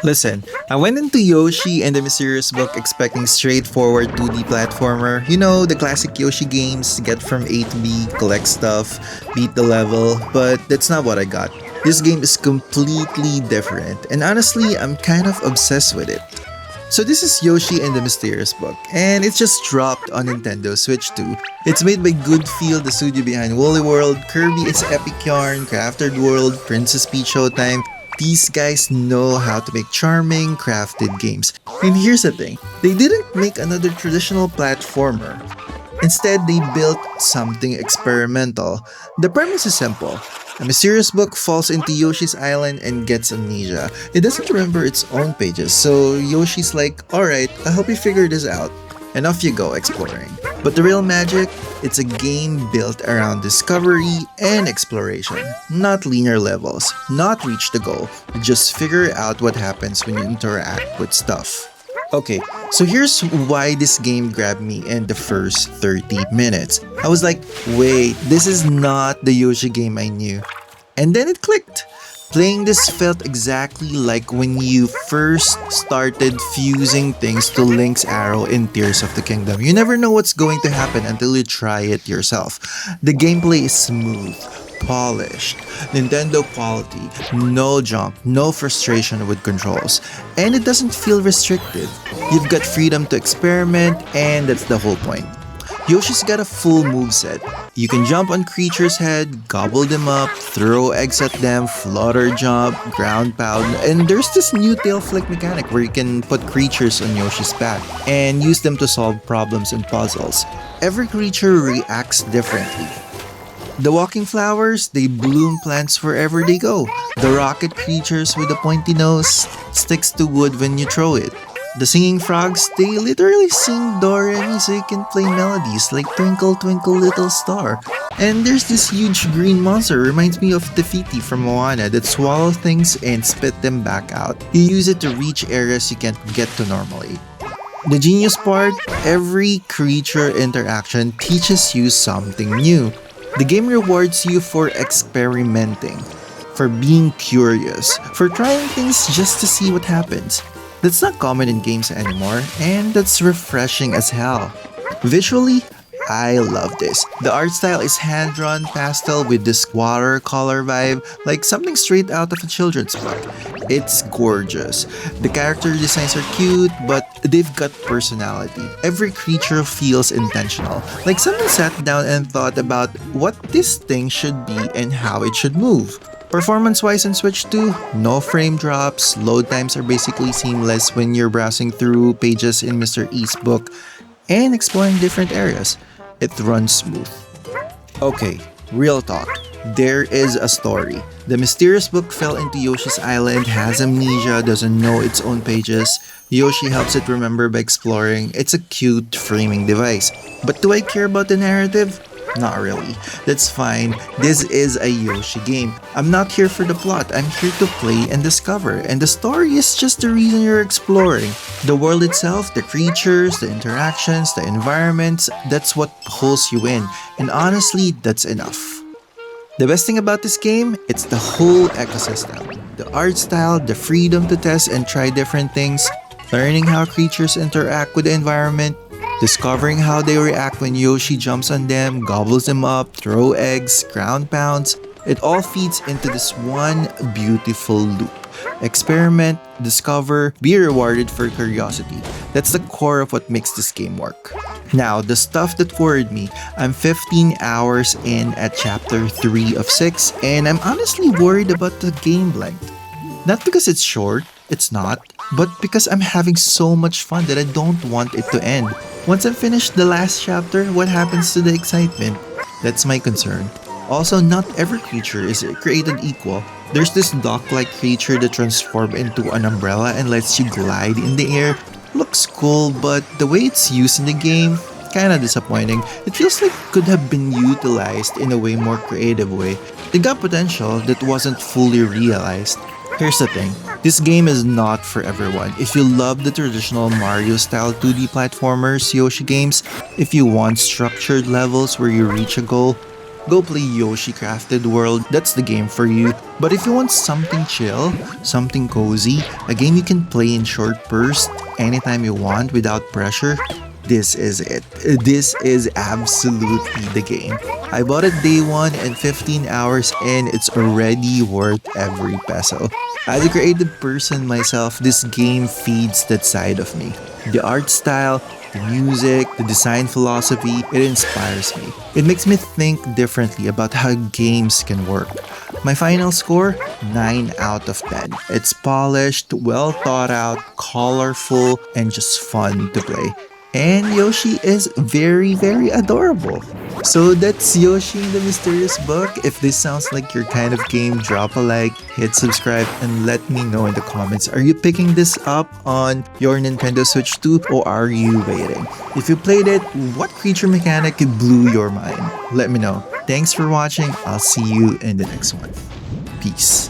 Listen, I went into Yoshi and the Mysterious Book expecting straightforward 2D platformer. You know, the classic Yoshi games, get from A to B, collect stuff, beat the level, but that's not what I got. This game is completely different, and honestly, I'm kind of obsessed with it. So this is Yoshi and the Mysterious Book, and it's just dropped on Nintendo Switch 2. It's made by Goodfield, the studio behind Woolly World, Kirby is Epic Yarn, Crafted World, Princess Peach Showtime. These guys know how to make charming, crafted games. And here's the thing, they didn't make another traditional platformer. Instead, they built something experimental. The premise is simple. A mysterious book falls into Yoshi's island and gets amnesia. It doesn't remember its own pages, so Yoshi's like, alright, I'll help you figure this out. And off you go exploring. But the real magic, it's a game built around discovery and exploration. Not linear levels, not reach the goal, just figure out what happens when you interact with stuff. Okay, so here's why this game grabbed me in the first 30 minutes. I was like, wait, this is not the Yoshi game I knew. And then it clicked. Playing this felt exactly like when you first started fusing things to Link's arrow in Tears of the Kingdom. You never know what's going to happen until you try it yourself. The gameplay is smooth, polished, Nintendo quality, no jump, no frustration with controls, and it doesn't feel restrictive. You've got freedom to experiment, and that's the whole point. Yoshi's got a full moveset. You can jump on creatures' head, gobble them up, throw eggs at them, flutter jump, ground pound, and there's this new tail flick mechanic where you can put creatures on Yoshi's back and use them to solve problems and puzzles. Every creature reacts differently. The walking flowers, they bloom plants wherever they go. The rocket creatures with a pointy nose sticks to wood when you throw it. The singing frogs, they literally sing do re mi so you can play melodies like Twinkle Twinkle Little Star. And there's this huge green monster, reminds me of Tefiti from Moana, that swallows things and spit them back out. You use it to reach areas you can't get to normally. The genius part, every creature interaction teaches you something new. The game rewards you for experimenting, for being curious, for trying things just to see what happens. That's not common in games anymore, and that's refreshing as hell. Visually, I love this. The art style is hand-drawn pastel with this watercolor vibe, like something straight out of a children's book. It's gorgeous. The character designs are cute, but they've got personality. Every creature feels intentional, like someone sat down and thought about what this thing should be and how it should move. Performance-wise in Switch 2, no frame drops, load times are basically seamless when you're browsing through pages in Mr. E's book and exploring different areas. It runs smooth. Okay, real talk. There is a story. The mysterious book fell into Yoshi's island, has amnesia, doesn't know its own pages. Yoshi helps it remember by exploring. It's a cute framing device. But do I care about the narrative? Not really. That's fine. This is a Yoshi game. I'm not here for the plot. I'm here to play and discover. And the story is just the reason you're exploring. The world itself, the creatures, the interactions, the environments, that's what pulls you in. And honestly, that's enough. The best thing about this game, it's the whole ecosystem. The art style, the freedom to test and try different things, learning how creatures interact with the environment, discovering how they react when Yoshi jumps on them, gobbles them up, throw eggs, ground pounds. It all feeds into this one beautiful loop. Experiment, discover, be rewarded for curiosity. That's the core of what makes this game work. Now, the stuff that worried me, I'm 15 hours in at chapter 3 of 6, and I'm honestly worried about the game length. Not because it's short, it's not, but because I'm having so much fun that I don't want it to end. Once I've finished the last chapter, what happens to the excitement? That's my concern. Also, not every creature is created equal. There's this duck-like creature that transforms into an umbrella and lets you glide in the air. Looks cool, but the way it's used in the game, kinda disappointing. It feels like it could have been utilized in a way more creative way. It got potential that wasn't fully realized. Here's the thing, this game is not for everyone. If you love the traditional Mario-style 2D platformers, Yoshi games, if you want structured levels where you reach a goal, go play Yoshi Crafted World. That's the game for you. But if you want something chill, something cozy, a game you can play in short bursts anytime you want without pressure, this is it. This is absolutely the game. I bought it day one and 15 hours in, it's already worth every peso. As a creative person myself, this game feeds that side of me. The art style, the music, the design philosophy, it inspires me. It makes me think differently about how games can work. My final score? 9 out of 10. It's polished, well thought out, colorful, and just fun to play. And Yoshi is very, very adorable. So that's Yoshi in the Mysterious Book. If this sounds like your kind of game, drop a like, hit subscribe, and let me know in the comments. Are you picking this up on your Nintendo Switch 2 or are you waiting? If you played it, what creature mechanic blew your mind? Let me know. Thanks for watching. I'll see you in the next one. Peace.